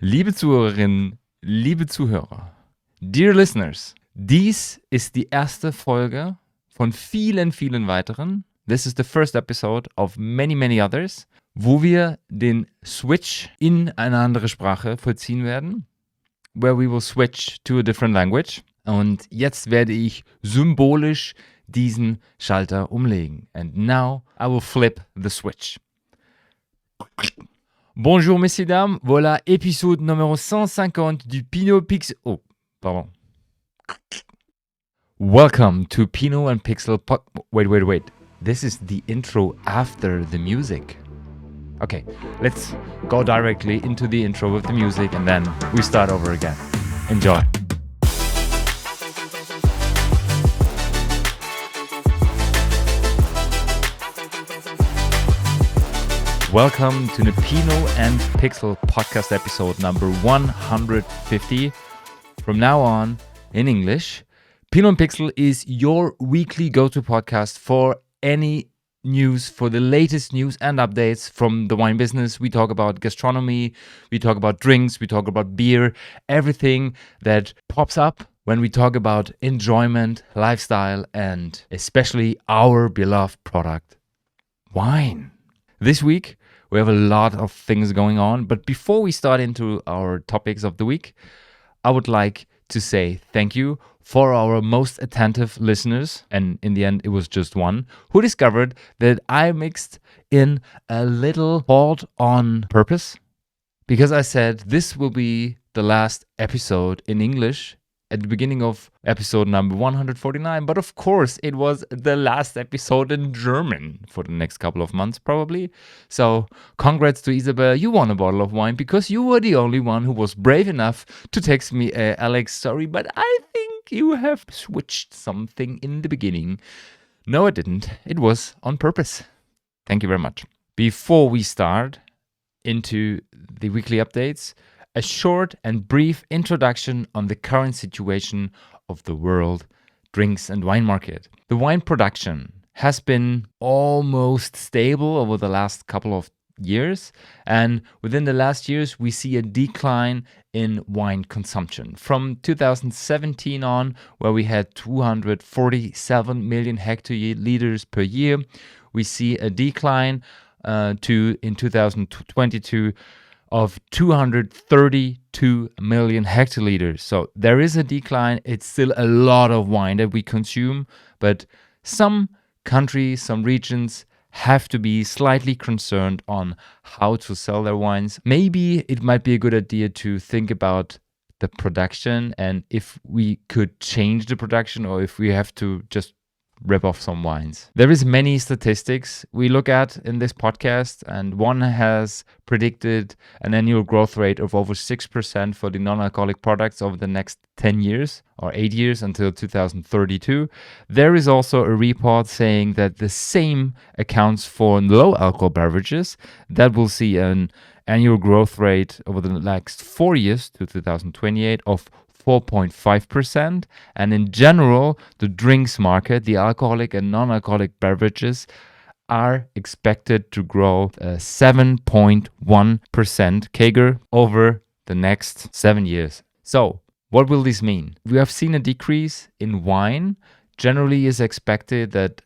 Liebe Zuhörerinnen, liebe Zuhörer, dear listeners, dies ist die erste Folge von vielen, vielen weiteren. This is the first episode of many, many others, wo wir den Switch in eine andere Sprache vollziehen werden, where we will switch to a different language. Und jetzt werde ich symbolisch diesen Schalter umlegen. And now I will flip the switch. Bonjour messieurs dames, voilà épisode numéro 150 du Pinot Pixel... Oh, pardon. Welcome to Pinot and Pixel Wait. This is the intro after the music. Okay, let's go directly into the intro with the music and then we start over again. Enjoy. Welcome to the Pinot and Pixel podcast episode number 150. From now on, in English, Pinot and Pixel is your weekly go-to podcast for any news, for the latest news and updates from the wine business. We talk about gastronomy, we talk about drinks, we talk about beer, everything that pops up when we talk about enjoyment, lifestyle, and especially our beloved product, wine. This week, we have a lot of things going on, but before we start into our topics of the week, I would like to say thank you for our most attentive listeners, and in the end, it was just one, who discovered that I mixed in a little fault on purpose, because I said this will be the last episode in English at the beginning of episode number 149, but of course it was the last episode in German for the next couple of months probably. So congrats to Isabel, you won a bottle of wine because you were the only one who was brave enough to text me, Alex, sorry, but I think you have switched something in the beginning. No, I didn't. It was on purpose. Thank you very much. Before we start into the weekly updates, a short and brief introduction on the current situation of the world drinks and wine market. The wine production has been almost stable over the last couple of years, and within the last years we see a decline in wine consumption. From 2017 on, where we had 247 million hectoliters per year, we see a decline to in 2022 of 232 million hectoliters. So there is a decline. It's still a lot of wine that we consume, but some countries, some regions have to be slightly concerned on how to sell their wines. Maybe it might be a good idea to think about the production and if we could change the production or if we have to just rip off some wines. There is many statistics we look at in this podcast, and one has predicted an annual growth rate of over 6% for the non-alcoholic products over the next 10 years or 8 years until 2032. There is also a report saying that the same accounts for low alcohol beverages that will see an annual growth rate over the next 4 years to 2028 of 4.5%, and in general, the drinks market, the alcoholic and non-alcoholic beverages, are expected to grow 7.1% CAGR over the next 7 years. So, what will this mean? We have seen a decrease in wine. Generally, is expected that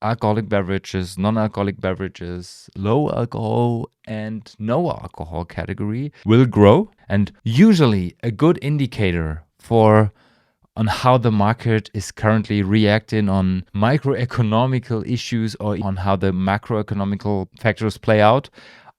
alcoholic beverages, non-alcoholic beverages, low alcohol and no alcohol category will grow. And usually a good indicator on how the market is currently reacting on microeconomical issues or on how the macroeconomical factors play out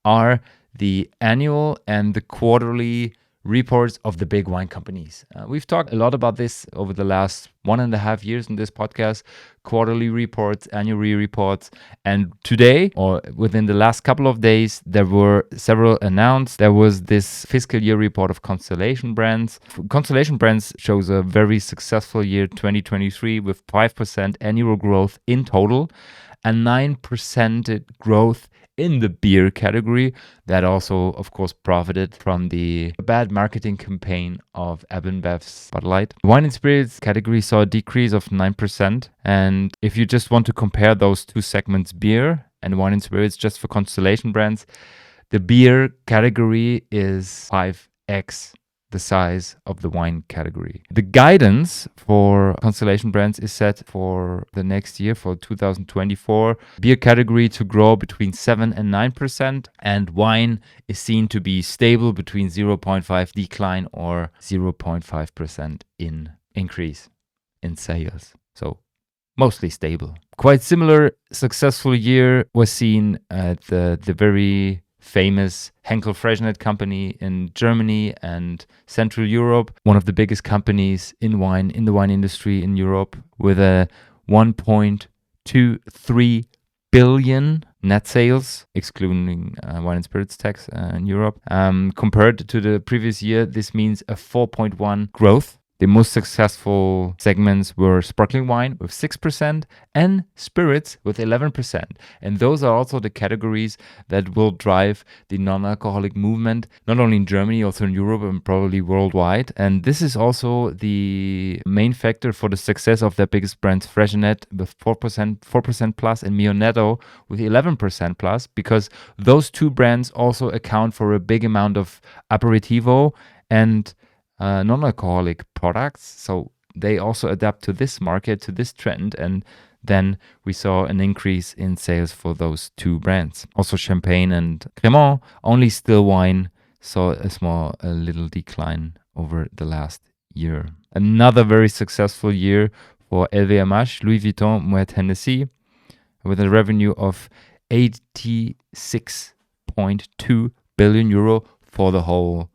are the annual and the quarterly reports of the big wine companies. We've talked a lot about this over the last 1.5 years in this podcast, quarterly reports, annual reports, and today, or within the last couple of days, there were several announced. There was this fiscal year report of Constellation Brands. Constellation Brands shows a very successful year 2023 with 5% annual growth in total and 9% growth in the beer category. That also, of course, profited from the bad marketing campaign of Bev's Bud Light. The wine and spirits category saw a decrease of 9%. And if you just want to compare those two segments, beer and wine and spirits, just for Constellation Brands, The beer category is 5x the size of the wine category. The guidance for Constellation Brands is set for the next year, for 2024. Beer category to grow between 7 and 9%, and wine is seen to be stable between 0.5 decline or 0.5% in increase in sales. So mostly stable. Quite similar successful year was seen at the very famous Henkell Freixenet company in Germany and Central Europe, one of the biggest companies in the wine industry in Europe, with a 1.23 billion net sales, excluding wine and spirits tax in Europe. Compared to the previous year, this means a 4.1 growth. The most successful segments were sparkling wine with 6% and spirits with 11%. And those are also the categories that will drive the non-alcoholic movement, not only in Germany, also in Europe and probably worldwide. And this is also the main factor for the success of their biggest brands, Freixenet with 4% plus, and Mio Netto with 11% plus, because those two brands also account for a big amount of aperitivo and non-alcoholic products, so they also adapt to this market, to this trend, and then we saw an increase in sales for those two brands. Also Champagne and Cremant, only still wine, saw a little decline over the last year. Another very successful year for LVMH, Louis Vuitton, Moet Hennessy, with a revenue of 86.2 billion euro for the whole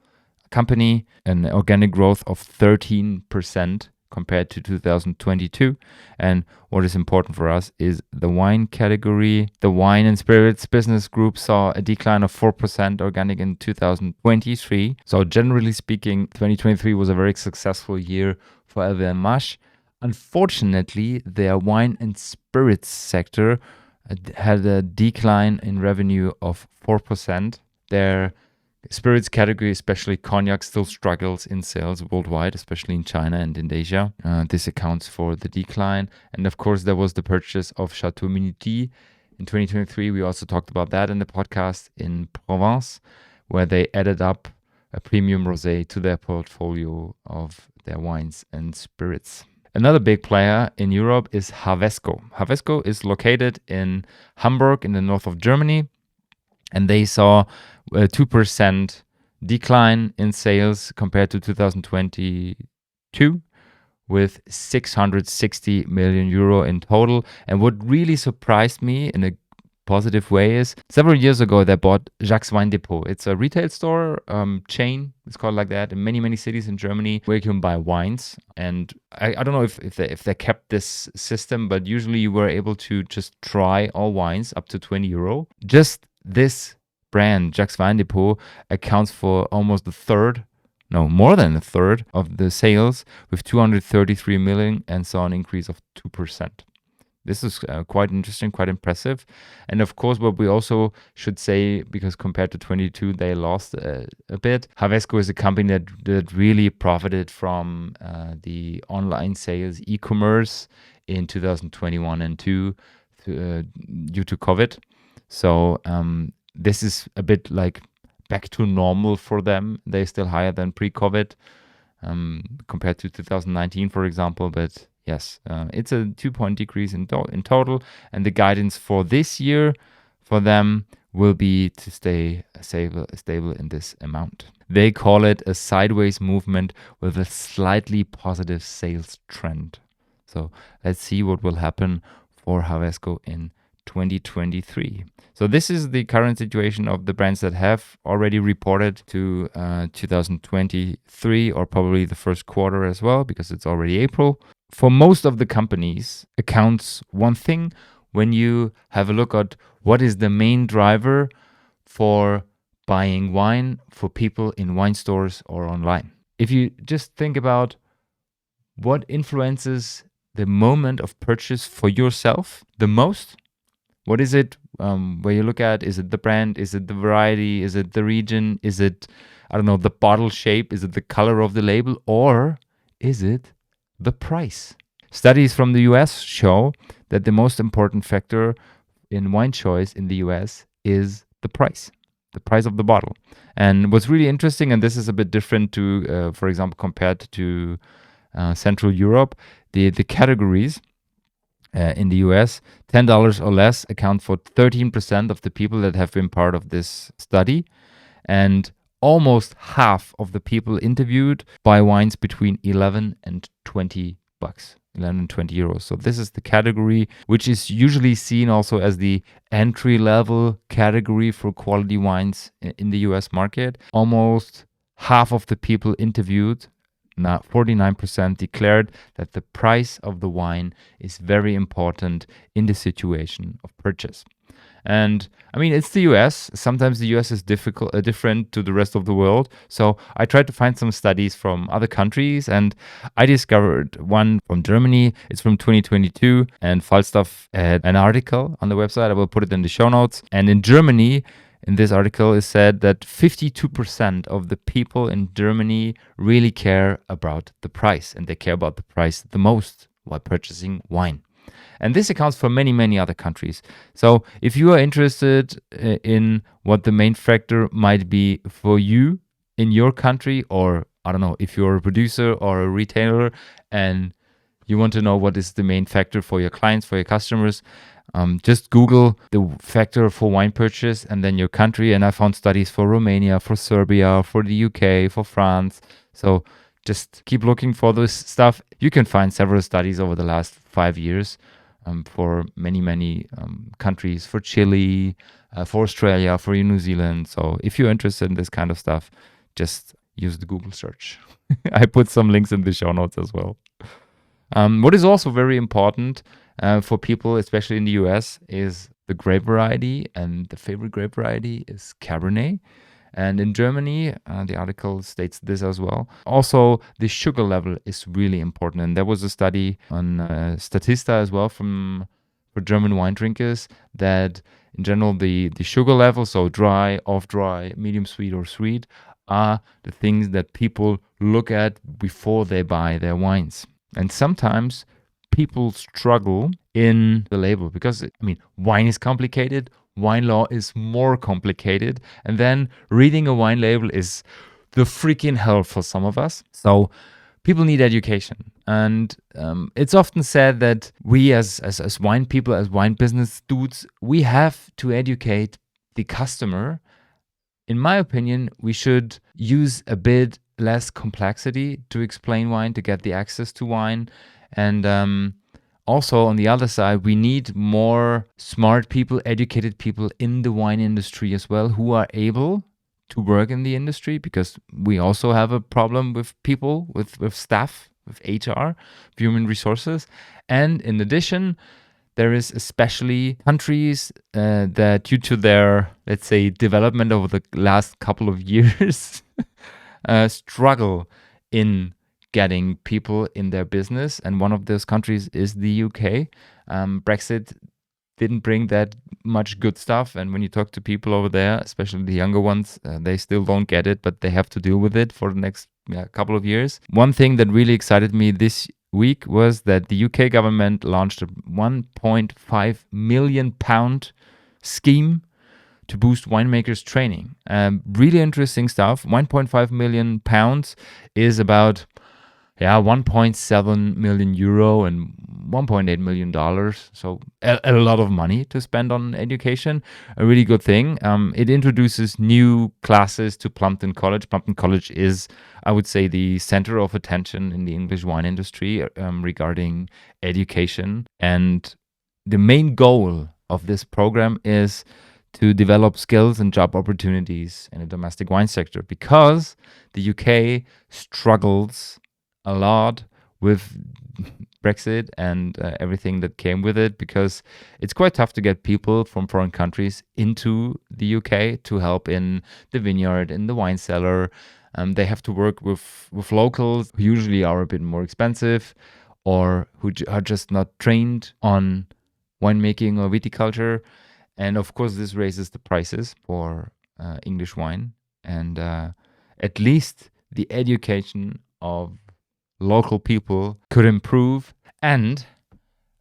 company, an organic growth of 13% compared to 2022. And what is important for us is the wine category. The wine and spirits business group saw a decline of 4% organic in 2023. So generally speaking, 2023 was a very successful year for LVMH. Unfortunately, their wine and spirits sector had a decline in revenue of 4%. Their spirits category, especially cognac, still struggles in sales worldwide, especially in China and in Asia. This accounts for the decline. And of course, there was the purchase of Chateau Minuty in 2023. We also talked about that in the podcast, in Provence, where they added up a premium rosé to their portfolio of their wines and spirits. Another big player in Europe is Hawesko. Hawesko is located in Hamburg in the north of Germany, and they saw a 2% decline in sales compared to 2022, with 660 million euro in total. And what really surprised me in a positive way is several years ago they bought Jacques Wine Depot. It's a retail store chain, it's called like that, in many cities in Germany where you can buy wines. And I don't know if they kept this system, but usually you were able to just try all wines up to 20 euro. Just this brand, Jacques Wine Depot, accounts for almost more than a third of the sales, with 233 million, and saw an increase of 2%. This is quite interesting, quite impressive. And of course, what we also should say, because compared to 22, they lost a bit. Hawesko is a company that really profited from the online sales, e-commerce in 2021 and 2 due to COVID. So this is a bit like back to normal for them. They're still higher than pre-COVID compared to 2019, for example. But yes, it's a 2-point decrease in total. And the guidance for this year for them will be to stay stable in this amount. They call it a sideways movement with a slightly positive sales trend. So let's see what will happen for Hawesko in 2023. So this is the current situation of the brands that have already reported to 2023, or probably the first quarter as well, because it's already April. For most of the companies, accounts one thing when you have a look at what is the main driver for buying wine for people in wine stores or online. If you just think about what influences the moment of purchase for yourself the most, what is it where you look at? Is it the brand? Is it the variety? Is it the region? Is it, the bottle shape? Is it the color of the label? Or is it the price? Studies from the US show that the most important factor in wine choice in the US is the price. the price of the bottle. And what's really interesting, and this is a bit different to, for example, compared to Central Europe, the categories in the US, $10 or less account for 13% of the people that have been part of this study. And almost half of the people interviewed buy wines between 11 and 20 bucks. 11 and 20 euros. So this is the category which is usually seen also as the entry level category for quality wines in the US market. Almost half of the people interviewed, now 49%, declared that the price of the wine is very important in the situation of purchase. And I mean, it's the US. Sometimes the US is different to the rest of the world. So I tried to find some studies from other countries, and I discovered one from Germany. It's from 2022, and Falstaff had an article on the website. I will put it in the show notes. And in Germany, in this article, it said that 52% of the people in Germany really care about the price, and they care about the price the most while purchasing wine. And this accounts for many, many other countries. So if you are interested in what the main factor might be for you in your country, or I don't know, if you're a producer or a retailer and you want to know what is the main factor for your clients, for your customers, just Google the factor for wine purchase and then your country. And I found studies for Romania, for Serbia, for the UK, for France. So just keep looking for this stuff. You can find several studies over the last 5 years. For many, many countries, for Chile, for Australia, for New Zealand. So if you're interested in this kind of stuff, just use the Google search. I put some links in the show notes as well. What is also very important for people, especially in the US, is the grape variety. And the favorite grape variety is Cabernet. And in Germany, the article states this as well. Also, the sugar level is really important. And there was a study on Statista as well for German wine drinkers that in general, the sugar level, so dry, off-dry, medium sweet or sweet, are the things that people look at before they buy their wines. And sometimes people struggle in the label because, I mean, wine is complicated. Wine law is more complicated. And then reading a wine label is the freaking hell for some of us. So people need education. And it's often said that we as wine people, as wine business dudes, we have to educate the customer. In my opinion, we should use a bit less complexity to explain wine, to get the access to wine. And also, on the other side, we need more smart people, educated people in the wine industry as well, who are able to work in the industry, because we also have a problem with people, with staff, with HR, human resources. And in addition, there is especially countries that, due to their, let's say, development over the last couple of years, struggle in getting people in their business, and one of those countries is the UK. Brexit didn't bring that much good stuff, and when you talk to people over there, especially the younger ones, they still don't get it, but they have to deal with it for the next couple of years. One thing that really excited me this week was that the UK government launched a £1.5 million scheme to boost winemakers' training. Really interesting stuff. £1.5 million is about 1.7 million euro and $1.8 million. So a lot of money to spend on education. A really good thing. It introduces new classes to Plumpton College. Plumpton College is, I would say, the center of attention in the English wine industry regarding education. And the main goal of this program is to develop skills and job opportunities in the domestic wine sector, because the UK struggles a lot with Brexit and everything that came with it, because it's quite tough to get people from foreign countries into the UK to help in the vineyard, in the wine cellar. They have to work with locals who usually are a bit more expensive, or who are just not trained on winemaking or viticulture. And of course, this raises the prices for English wine. And at least the education of local people could improve, and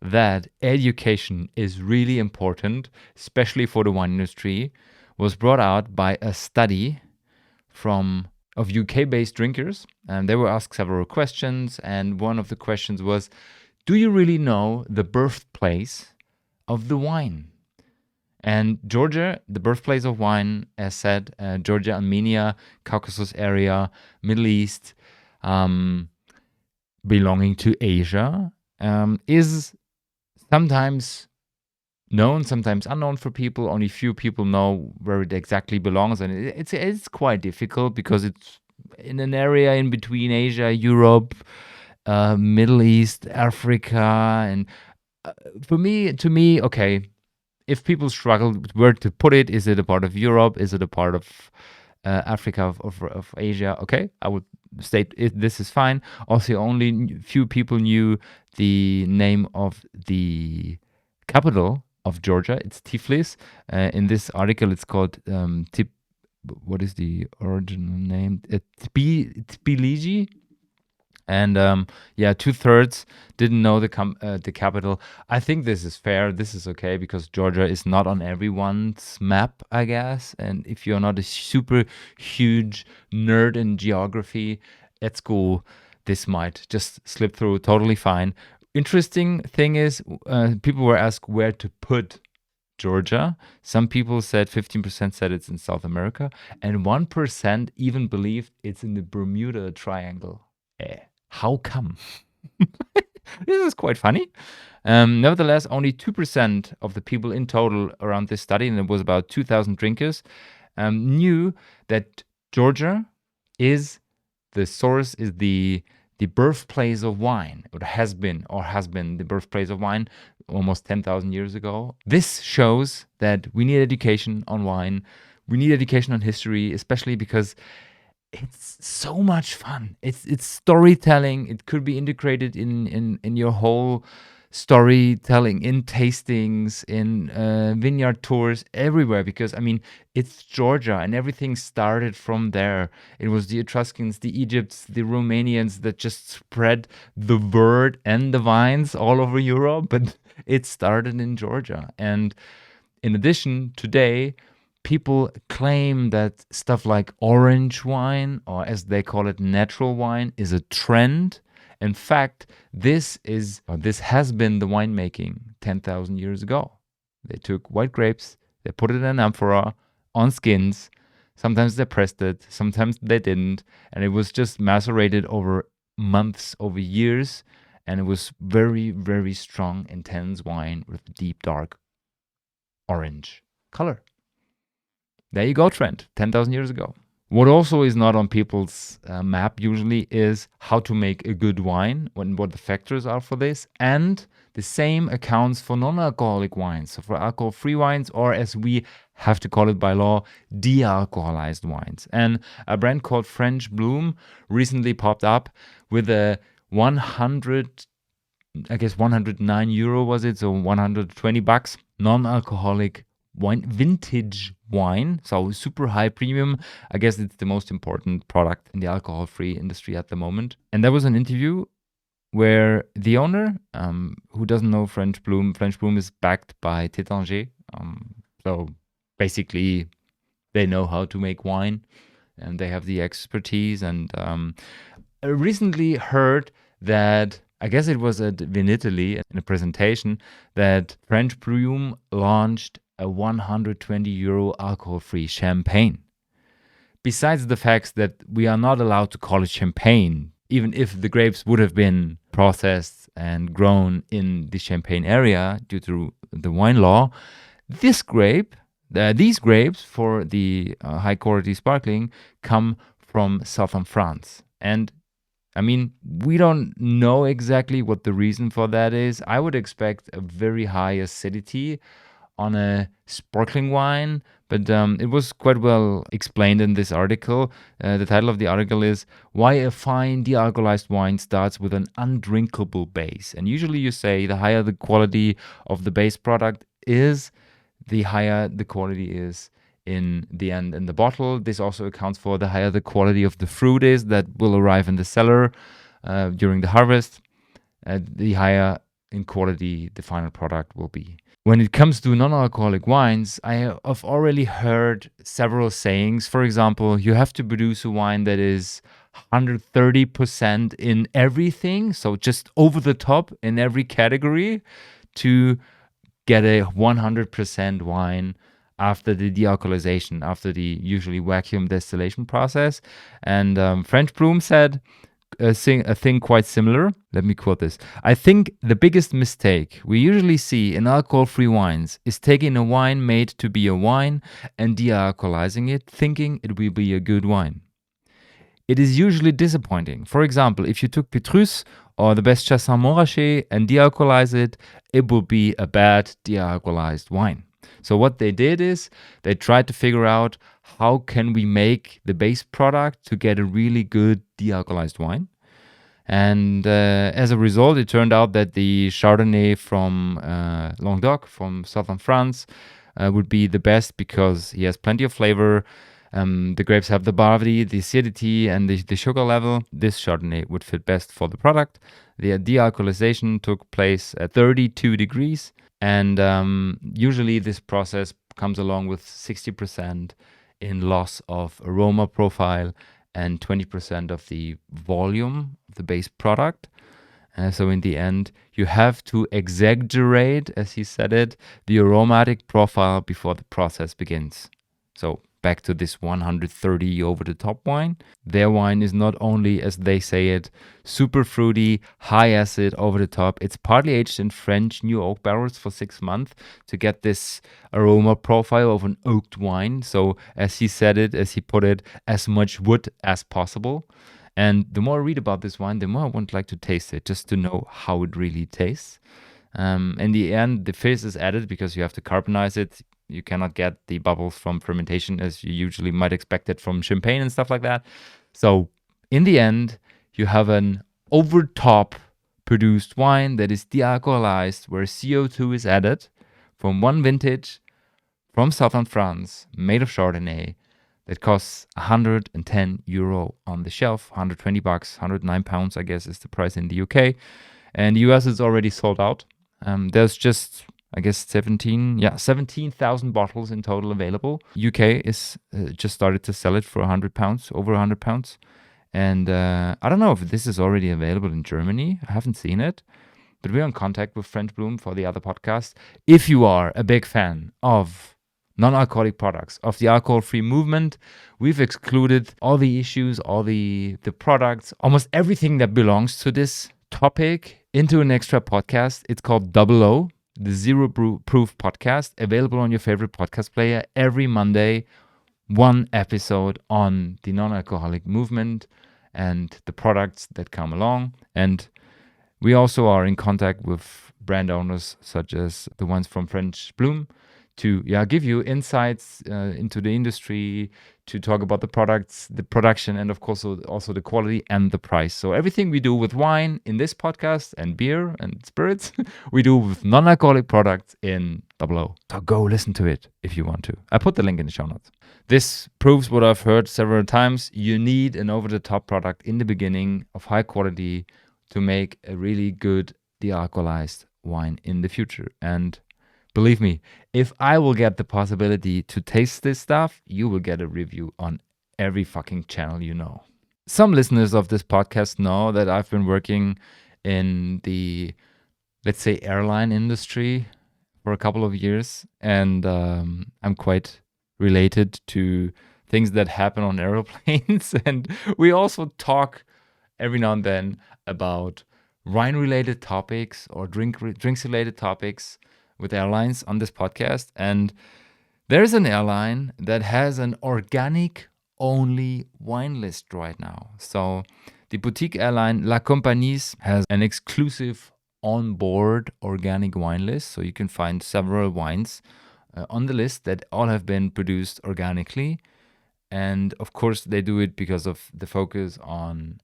that education is really important, especially for the wine industry, was brought out by a study of UK-based drinkers, and they were asked several questions, and one of the questions was, do you really know the birthplace of the wine? And Georgia, the birthplace of wine, as said, Georgia, Armenia, Caucasus area, Middle East, belonging to Asia, is sometimes known, sometimes unknown for people. Only few people know where it exactly belongs, and it's quite difficult because it's in an area in between Asia, Europe, Middle East, Africa, and to me, okay. If people struggle where to put it, is it a part of Europe? Is it a part of Africa, of Asia? Okay, I would state this is fine. Also, only few people knew the name of the capital of Georgia. It's Tiflis. In this article, it's called what is the original name? Tbilisi. And 2/3 didn't know the capital. I think this is fair. This is okay because Georgia is not on everyone's map, I guess. And if you're not a super huge nerd in geography at school, this might just slip through totally fine. Interesting thing is, people were asked where to put Georgia. Some people said 15% said it's in South America, and 1% even believed it's in the Bermuda Triangle. How come? This is quite funny. Nevertheless, only 2% of the people in total around this study, and it was about 2,000 drinkers, knew that Georgia is the birthplace of wine. It has been the birthplace of wine almost 10,000 years ago. This shows that we need education on wine. We need education on history, especially because it's so much fun. It's storytelling. It could be integrated in your whole storytelling, in tastings, in vineyard tours, everywhere. Because I mean, it's Georgia, and everything started from there. It was the Etruscans, the Egypts, the Romanians that just spread the word and the vines all over Europe. But it started in Georgia, and in addition, today, people claim that stuff like orange wine, or as they call it, natural wine, is a trend. In fact, this has been the winemaking 10,000 years ago. They took white grapes, they put it in an amphora on skins. Sometimes they pressed it, sometimes they didn't, and it was just macerated over months, over years, and it was very, very strong, intense wine with deep, dark orange color. There you go, trend, 10,000 years ago. What also is not on people's map usually is how to make a good wine, what the factors are for this, and the same accounts for non-alcoholic wines, so for alcohol-free wines, or as we have to call it by law, de-alcoholized wines. And a brand called French Bloom recently popped up with a 109 euro was it, so $120, non-alcoholic wine, vintage wine, so super high premium. I guess it's the most important product in the alcohol-free industry at the moment. And there was an interview where the owner, who doesn't know French Bloom is backed by Tétanger. So basically, they know how to make wine, and they have the expertise. And I recently heard that, I guess it was at Venetian in a presentation, that French Bloom launched a 120 euro alcohol-free champagne. Besides the fact that we are not allowed to call it champagne, even if the grapes would have been processed and grown in the Champagne area due to the wine law, these grapes for the high-quality sparkling come from southern France. And I mean, we don't know exactly what the reason for that is. I would expect a very high acidity on a sparkling wine, but it was quite well explained in this article. The title of the article is "Why a Fine De-Alcoholized Wine Starts with an Undrinkable Base." And usually you say the higher the quality of the base product is, the higher the quality is in the end in the bottle. This also accounts for the higher the quality of the fruit is that will arrive in the cellar during the harvest, the higher in quality the final product will be. When it comes to non-alcoholic wines, I have already heard several sayings. For example, you have to produce a wine that is 130% in everything, so just over the top in every category, to get a 100% wine after the dealcoholization, after the usually vacuum distillation process. And French Bloom said a thing quite similar. Let me quote this. I think the biggest mistake we usually see in alcohol-free wines is taking a wine made to be a wine and de-alcoholizing it, thinking it will be a good wine. It is usually disappointing. For example, if you took Petrus or the best Chassagne Montrachet and de-alcoholize it, it will be a bad de-alcoholized wine. So what they did is they tried to figure out how can we make the base product to get a really good de-alcoholized wine. And as a result, it turned out that the Chardonnay from Languedoc, from southern France, would be the best because he has plenty of flavor. The grapes have the barbody, the acidity, and the sugar level. This Chardonnay would fit best for the product. The de-alcoholization took place at 32 degrees. And usually this process comes along with 60% in loss of aroma profile and 20% of the volume of the base product. So in the end, you have to exaggerate, as he said it, the aromatic profile before the process begins. So back to this 130 over the top wine. Their wine is not only, as they say it, super fruity, high acid over the top. It's partly aged in French new oak barrels for 6 months to get this aroma profile of an oaked wine. So as he said it, as he put it, as much wood as possible. And the more I read about this wine, the more I would like to taste it, just to know how it really tastes. In the end, the fizz is added because you have to carbonize it. You cannot get the bubbles from fermentation as you usually might expect it from champagne and stuff like that. So in the end, you have an over-top produced wine that is de-alcoholized, where CO2 is added from one vintage from southern France, made of Chardonnay, that costs €110 on the shelf, 120 bucks, 109 pounds, I guess is the price in the UK. And the US is already sold out. There's just, I guess, 17,000 bottles in total available. UK is just started to sell it for £100, over £100. And I don't know if this is already available in Germany. I haven't seen it. But we're in contact with French Bloom for the other podcast. If you are a big fan of non-alcoholic products, of the alcohol-free movement, we've excluded all the issues, all the products, almost everything that belongs to this topic into an extra podcast. It's called Double O, the Zero Proof podcast, available on your favorite podcast player every Monday. One episode on the non-alcoholic movement and the products that come along. And we also are in contact with brand owners such as the ones from French Bloom to give you insights into the industry, to talk about the products, the production, and of course also the quality and the price. So everything we do with wine in this podcast and beer and spirits, we do with non-alcoholic products in Double O. So go listen to it if you want to. I put the link in the show notes. This proves what I've heard several times. You need an over-the-top product in the beginning of high quality to make a really good de-alcoholized wine in the future. And believe me, if I will get the possibility to taste this stuff, you will get a review on every fucking channel you know. Some listeners of this podcast know that I've been working in the, let's say, airline industry for a couple of years, and I'm quite related to things that happen on aeroplanes. And we also talk every now and then about wine-related topics or drinks-related topics with airlines on this podcast. And there's an airline that has an organic only wine list right now. So the boutique airline La Compagnie has an exclusive on-board organic wine list. So you can find several wines on the list that all have been produced organically. And of course, they do it because of the focus on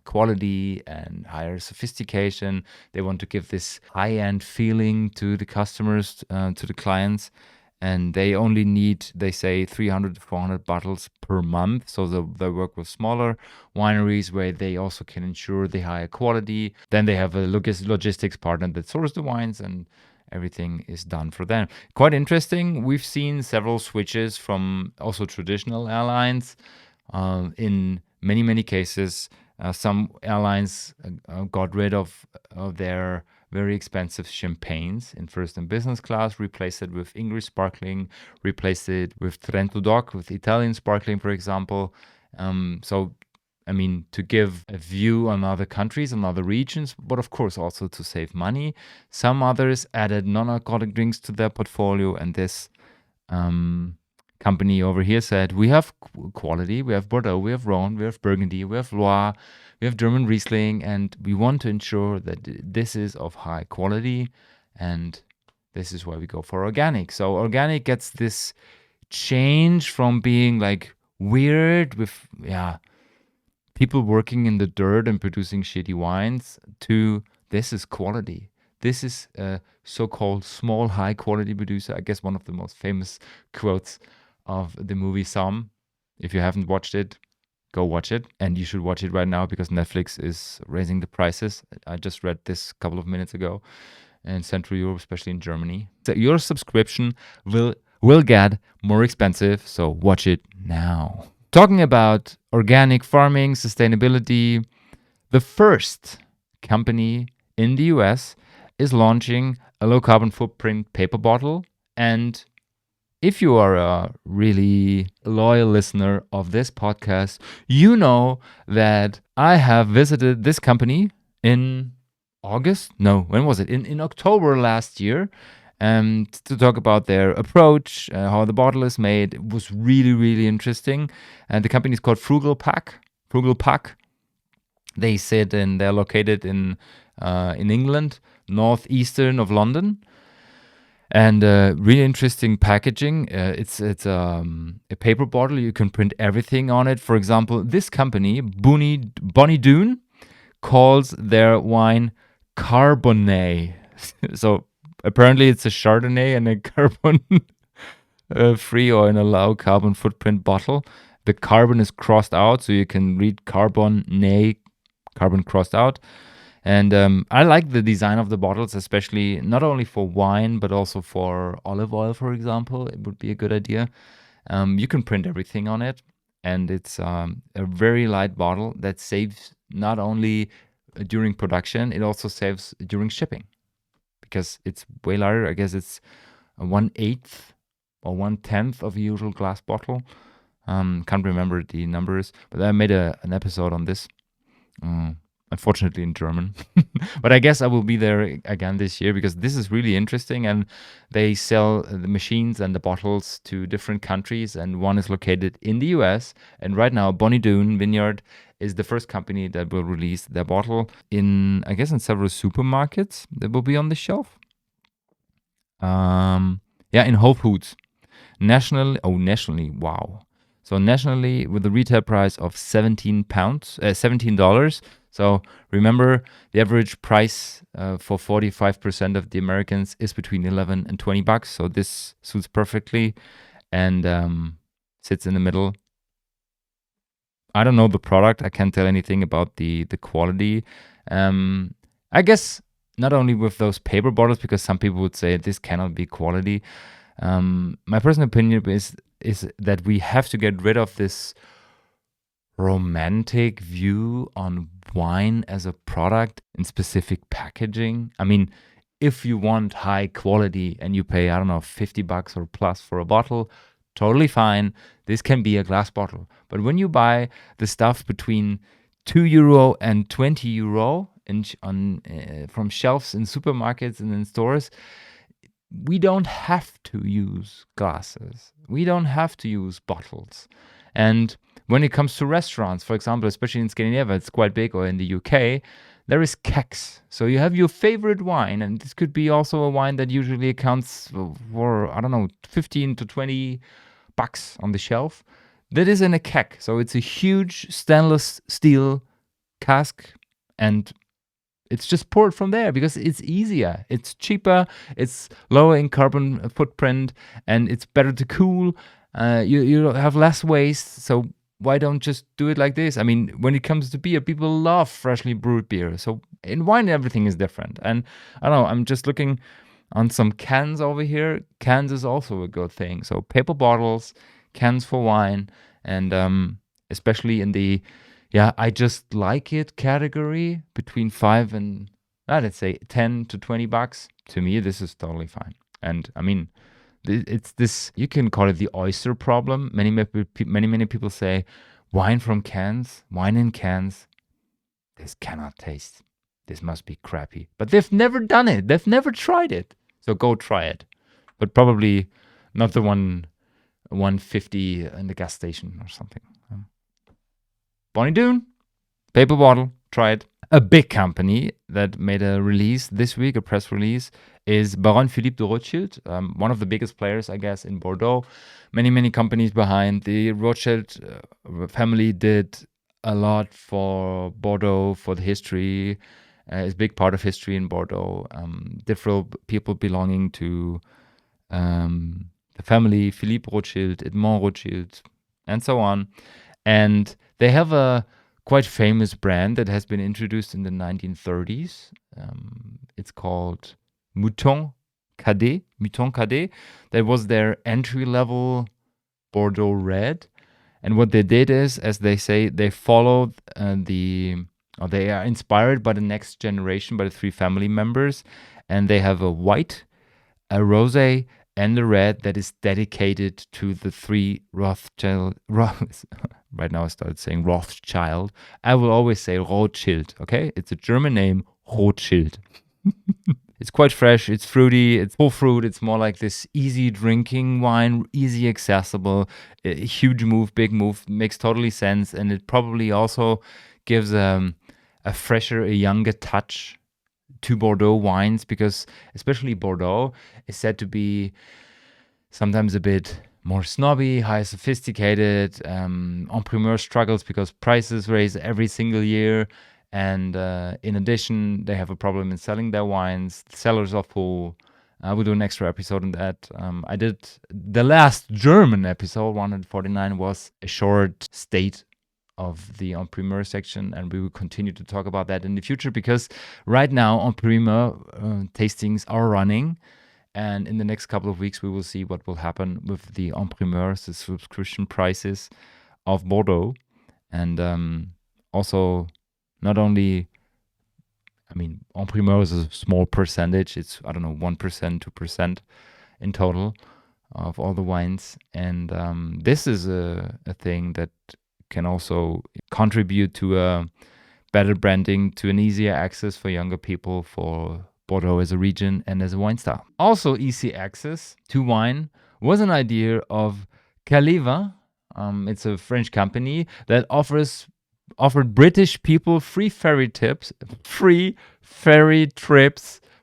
quality and higher sophistication. They want to give this high-end feeling to the customers, to the clients. And they only need, they say, 300 to 400 bottles per month. So they work with smaller wineries where they also can ensure the higher quality. Then they have a logistics partner that sources the wines. And everything is done for them. Quite interesting. We've seen several switches from also traditional airlines. In many cases, some airlines got rid of their very expensive champagnes in first and business class, replaced it with English sparkling, replaced it with Trento Doc, with Italian sparkling, for example. To give a view on other countries and other regions, but of course also to save money. Some others added non-alcoholic drinks to their portfolio, and this company over here said, we have quality, we have Bordeaux, we have Rhone, we have Burgundy, we have Loire, we have German Riesling, and we want to ensure that this is of high quality, and this is why we go for organic. So organic gets this change from being like weird with, people working in the dirt and producing shitty wines to this is quality. This is a so-called small high quality producer. I guess one of the most famous quotes of the movie Some. If you haven't watched it, go watch it. And you should watch it right now because Netflix is raising the prices. I just read this a couple of minutes ago in Central Europe, especially in Germany. So your subscription will get more expensive, so watch it now. Talking about organic farming, sustainability, the first company in the US is launching a low carbon footprint paper bottle. And if you are a really loyal listener of this podcast, you know that I have visited this company in August? No, when was it? In October last year. To talk about their approach, how the bottle is made. It was really interesting. And the company is called Frugal Pack. They're located in England, northeastern of London. And really interesting packaging. It's a paper bottle. You can print everything on it. For example, this company, Bonnie Doon, calls their wine Carbonet. So apparently it's a Chardonnay and a carbon free or in a low carbon footprint bottle. The carbon is crossed out, so you can read Carbonet, carbon crossed out. And I like the design of the bottles, especially not only for wine, but also for olive oil, for example. It would be a good idea. You can print everything on it. And it's a very light bottle that saves not only during production, it also saves during shipping. Because it's way lighter. I guess it's 1/8 or 1/10 of a usual glass bottle. Can't remember the numbers, but I made an episode on this. Unfortunately in German. But I guess I will be there again this year because this is really interesting, and they sell the machines and the bottles to different countries, and one is located in the US. And right now, Bonnie Doon Vineyard is the first company that will release their bottle in several supermarkets that will be on the shelf. In Whole Foods. Nationally, wow. So nationally, with a retail price of $17. So remember, the average price for 45% of the Americans is between $11 and $20. So this suits perfectly and sits in the middle. I don't know the product. I can't tell anything about the quality. I guess not only with those paper bottles, because some people would say this cannot be quality. My personal opinion is that we have to get rid of this romantic view on wine as a product in specific packaging. I mean, if you want high quality and you pay, $50 or plus for a bottle, totally fine. This can be a glass bottle. But when you buy the stuff between €2 and €20 from shelves in supermarkets and in stores, we don't have to use glasses. We don't have to use bottles. And when it comes to restaurants, for example, especially in Scandinavia, it's quite big, or in the UK, there is kegs. So you have your favorite wine, and this could be also a wine that usually accounts for, 15 to $20 on the shelf. That is in a keg. So it's a huge stainless steel cask, and it's just poured from there because it's easier, it's cheaper, it's lower in carbon footprint, and it's better to cool. You have less waste, so why don't just do it like this? I mean, when it comes to beer, people love freshly brewed beer. So in wine, everything is different. And I don't know, I'm just looking on some cans over here. Cans is also a good thing. So paper bottles, cans for wine, and especially in the I just like it category between 5 and let's say $10 to $20. To me, this is totally fine. And I mean, it's this, you can call it the oyster problem. Many people say wine in cans, this cannot taste. This must be crappy. But they've never done it. They've never tried it. So go try it. But probably not the 150 in the gas station or something. Bonnie Doon, paper bottle, try it. A big company that made a release this week, a press release, is Baron Philippe de Rothschild, one of the biggest players, I guess, in Bordeaux. Many companies behind. The Rothschild family did a lot for Bordeaux, for the history. It's a big part of history in Bordeaux. Different people belonging to the family, Philippe Rothschild, Edmond Rothschild, and so on. And they have a quite famous brand that has been introduced in the 1930s. It's called Mouton Cadet. That was their entry-level Bordeaux red. And what they did is, as they say, they followed they are inspired by the next generation, by the 3 family members. And they have a white, a rosé, and a red that is dedicated to the 3 Rothschild. Right now I started saying Rothschild. I will always say Rothschild, okay? It's a German name, Rothschild. It's quite fresh, it's fruity, it's full fruit, it's more like this easy drinking wine, easy accessible, a huge move, big move, makes totally sense. And it probably also gives a fresher, a younger touch to Bordeaux wines, because especially Bordeaux is said to be sometimes a bit more snobby, high sophisticated. En primeur struggles because prices raise every single year. And in addition, they have a problem in selling their wines. The cellars are full. I will do an extra episode on that. I did the last German episode, 149, was a short state of the en primeur section, and we will continue to talk about that in the future, because right now en primeur tastings are running, and in the next couple of weeks we will see what will happen with the en primeurs, the subscription prices of Bordeaux. And also, not only, I mean, en primeur is a small percentage. It's, 1%, 2% in total of all the wines. And this is a thing that can also contribute to a better branding, to an easier access for younger people for Bordeaux as a region and as a wine style. Also easy access to wine was an idea of Caliva. It's a French company that offered British people free ferry trips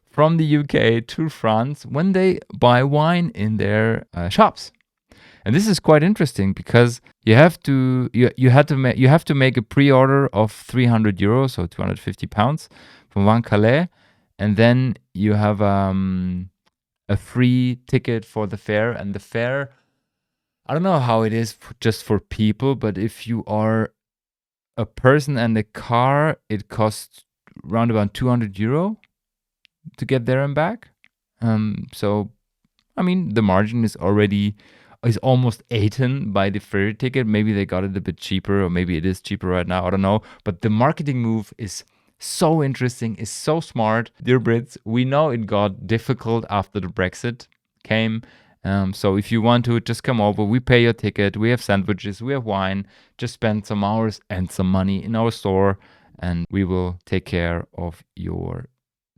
from the UK to France when they buy wine in their shops. And this is quite interesting, because you have to make a pre-order of €300, so £250 from Van Calais, and then you have a free ticket for the fair. And the fair, I don't know how it is just for people, but if you are a person and a car, it costs around about €200 to get there and back. So, I mean, the margin is almost eaten by the ferry ticket. Maybe they got it a bit cheaper, or maybe it is cheaper right now. I don't know. But the marketing move is so interesting, is so smart. Dear Brits, we know it got difficult after the Brexit came. So if you want to, just come over. We pay your ticket. We have sandwiches. We have wine. Just spend some hours and some money in our store, and we will take care of your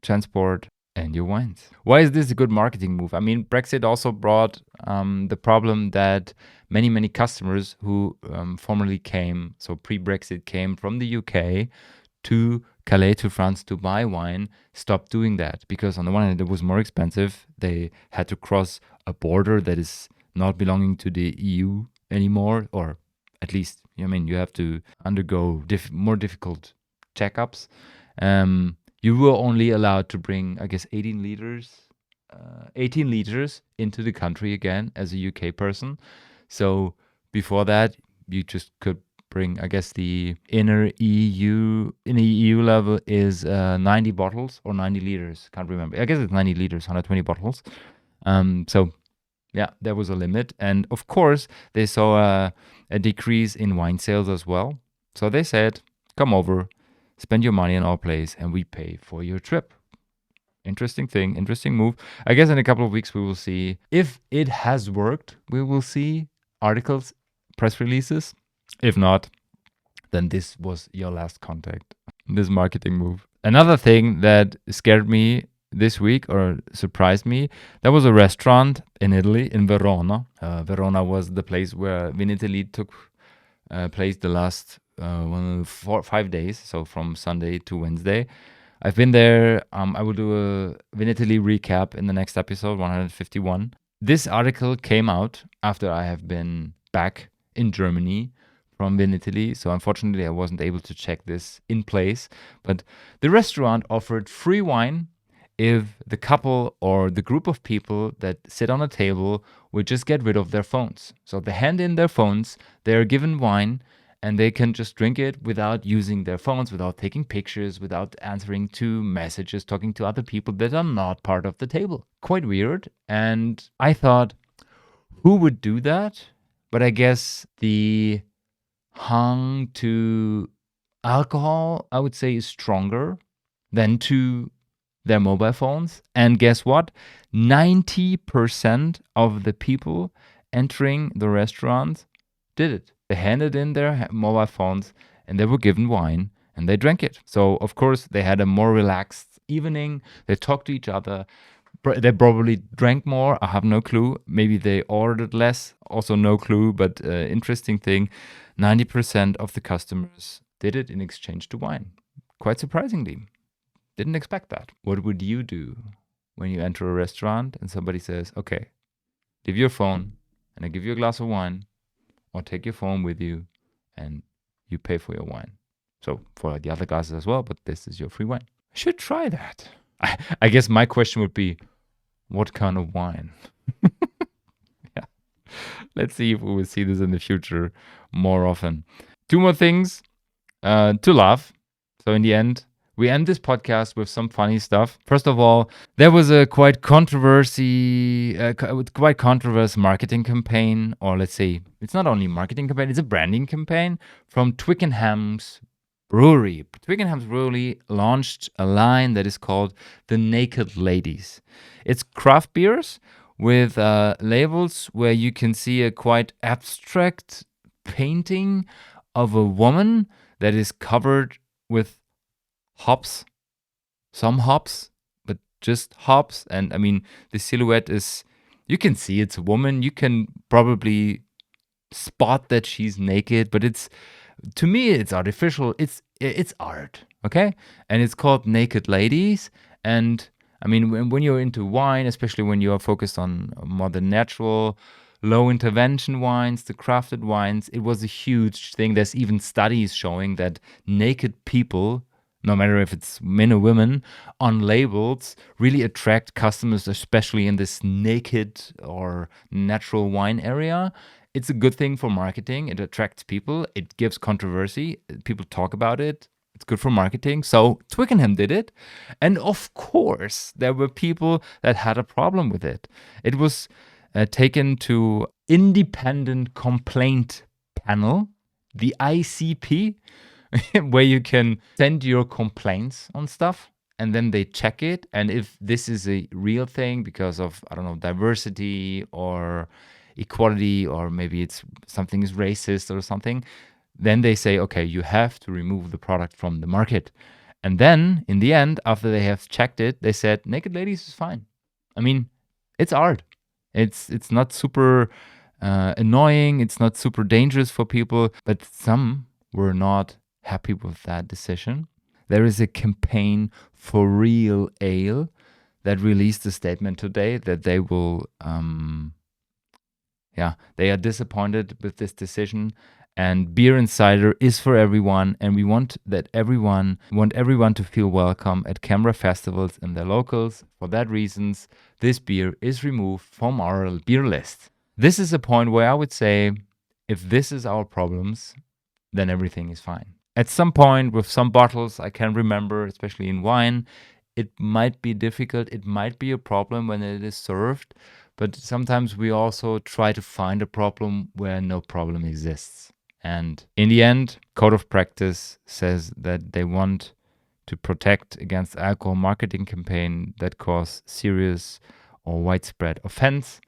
transport and your wines. Why is this a good marketing move? I mean, Brexit also brought the problem that many customers who formerly came, so pre-Brexit, came from the UK to Calais, to France, to buy wine, stopped doing that, because on the one hand it was more expensive. They had to cross a border that is not belonging to the EU anymore, or at least, you have to undergo more difficult checkups. You were only allowed to bring, I guess, 18 liters into the country again as a UK person. So before that, you just could bring. I guess the inner EU level is 90 bottles or 90 liters. Can't remember. I guess it's 90 liters, 120 bottles. So yeah, there was a limit. And of course, they saw a decrease in wine sales as well. So they said, come over, spend your money in our place, and we pay for your trip. Interesting thing, interesting move. I guess in a couple of weeks we will see if it has worked. We will see articles, press releases. If not, then this was your last contact, this marketing move. Another thing that scared me this week or surprised me, there was a restaurant in Italy, in Verona. Verona was the place where Vinitaly took place the last 5 days, so from Sunday to Wednesday. I've been there. I will do a Vinitaly recap in the next episode, 151. This article came out after I have been back in Germany from Vinitaly, so unfortunately I wasn't able to check this in place. But the restaurant offered free wine if the couple or the group of people that sit on a table would just get rid of their phones. So they hand in their phones, they are given wine, and they can just drink it without using their phones, without taking pictures, without answering to messages, talking to other people that are not part of the table. Quite weird. And I thought, who would do that? But I guess the hung to alcohol, I would say, is stronger than to their mobile phones. And guess what? 90% of the people entering the restaurant did it. They handed in their mobile phones and they were given wine and they drank it. So, of course, they had a more relaxed evening. They talked to each other. They probably drank more. I have no clue. Maybe they ordered less. Also no clue. But interesting thing, 90% of the customers did it in exchange to wine. Quite surprisingly. Didn't expect that. What would you do when you enter a restaurant and somebody says, okay, leave your phone and I give you a glass of wine, or take your phone with you and you pay for your wine? So for the other glasses as well, but this is your free wine. I should try that. I guess my question would be, what kind of wine? Yeah. Let's see if we will see this in the future more often. 2 more things to laugh. So in the end, we end this podcast with some funny stuff. First of all, there was a quite controversial marketing campaign, or let's say it's not only marketing campaign, it's a branding campaign from Twickenham's brewery. Twickenham's brewery launched a line that is called the Naked Ladies. It's craft beers with labels where you can see a quite abstract painting of a woman that is covered with hops, some hops, but just hops. And I mean, the silhouette is, you can see it's a woman. You can probably spot that she's naked, but it's, to me, it's artificial. It's art, okay? And it's called Naked Ladies. And I mean, when you're into wine, especially when you are focused on more the natural, low intervention wines, the crafted wines, it was a huge thing. There's even studies showing that naked people, no matter if it's men or women, on labels really attract customers, especially in this naked or natural wine area. It's a good thing for marketing. It attracts people. It gives controversy. People talk about it. It's good for marketing. So Twickenham did it. And of course, there were people that had a problem with it. It was taken to independent complaint panel, the ICP, where you can send your complaints on stuff and then they check it. And if this is a real thing because of, I don't know, diversity or equality, or maybe it's something is racist or something, then they say, okay, you have to remove the product from the market. And then in the end, after they have checked it, they said, Naked Ladies is fine. I mean, it's art. It's not super annoying. It's not super dangerous for people, but some were not happy with that decision. There is a campaign for Real Ale that released a statement today that they will, they are disappointed with this decision. And beer and cider is for everyone, and we want everyone to feel welcome at camera festivals and their locals. For that reasons, this beer is removed from our beer list. This is a point where I would say, if this is our problems, then everything is fine. At some point with some bottles, I can remember, especially in wine, it might be difficult. It might be a problem when it is served, but sometimes we also try to find a problem where no problem exists. And in the end, Code of Practice says that they want to protect against alcohol marketing campaign that cause serious or widespread offense,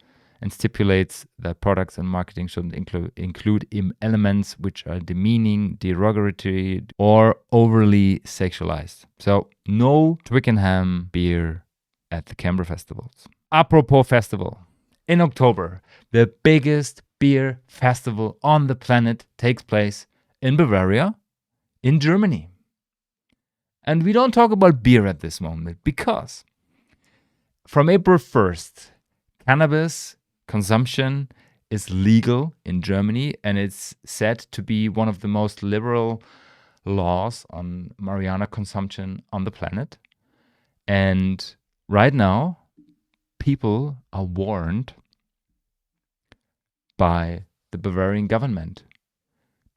and stipulates that products and marketing shouldn't include elements which are demeaning, derogatory, or overly sexualized. So no Twickenham beer at the Canberra festivals. Apropos festival, in October, the biggest beer festival on the planet takes place in Bavaria, in Germany. And we don't talk about beer at this moment because from April 1st, cannabis consumption is legal in Germany, and it's said to be one of the most liberal laws on marijuana consumption on the planet. And right now, people are warned by the Bavarian government.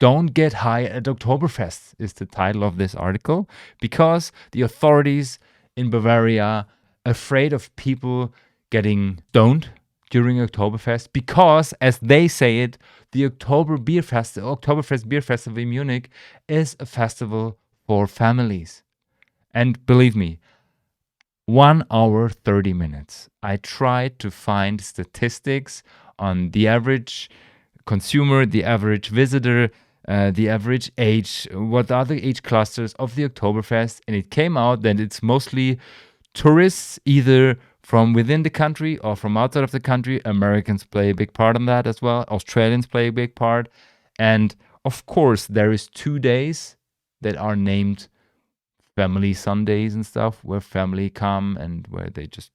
Don't get high at Oktoberfest is the title of this article, because the authorities in Bavaria are afraid of people getting stoned during Oktoberfest, because, as they say it, the Oktoberfest Beer Festival in Munich is a festival for families. And believe me, 1 hour, 30 minutes. I tried to find statistics on the average consumer, the average visitor, the average age, what are the age clusters of the Oktoberfest, and it came out that it's mostly tourists, either from within the country or from outside of the country. Americans play a big part in that as well. Australians play a big part. And of course, there is 2 days that are named family Sundays and stuff, where family come and where they just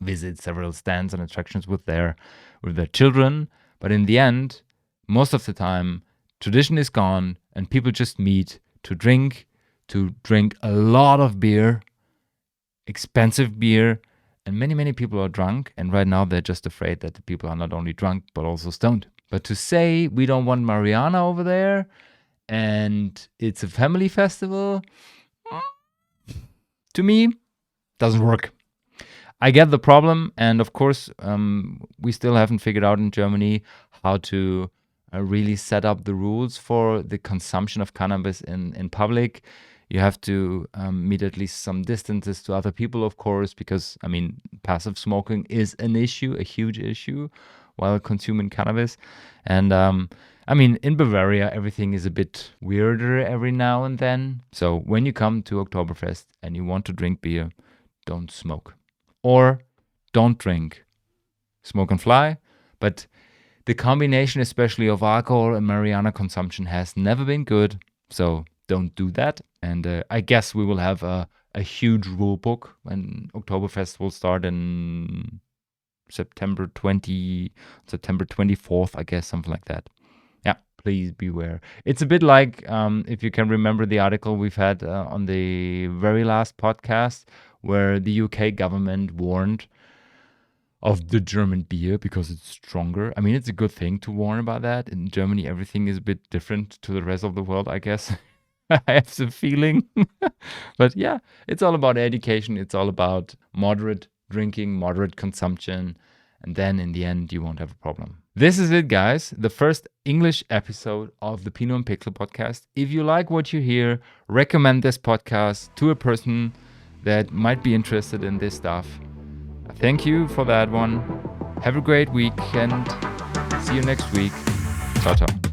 visit several stands and attractions with their children. But in the end, most of the time, tradition is gone and people just meet to drink a lot of beer, expensive beer, and many people are drunk. And right now they're just afraid that the people are not only drunk but also stoned. But to say we don't want marijuana over there and it's a family festival, to me, doesn't work. I get the problem, and of course, we still haven't figured out in Germany how to really set up the rules for the consumption of cannabis in public. You have to meet at least some distances to other people, of course, because, passive smoking is an issue, a huge issue, while consuming cannabis. And, in Bavaria, everything is a bit weirder every now and then. So when you come to Oktoberfest and you want to drink beer, don't smoke. Or don't drink. Smoke and fly. But the combination, especially of alcohol and marijuana consumption, has never been good. So don't do that. And I guess we will have a huge rule book when Oktoberfest will start in September 24th, I guess, something like that. Yeah, please beware. It's a bit like, if you can remember the article we've had on the very last podcast, where the UK government warned of the German beer because it's stronger. It's a good thing to warn about that. In Germany, everything is a bit different to the rest of the world, I guess. I have the feeling. But yeah, it's all about education. It's all about moderate drinking, moderate consumption. And then in the end, you won't have a problem. This is it, guys. The first English episode of the Pinot and Pixel podcast. If you like what you hear, recommend this podcast to a person that might be interested in this stuff. Thank you for that one. Have a great week and see you next week. Ciao, ciao.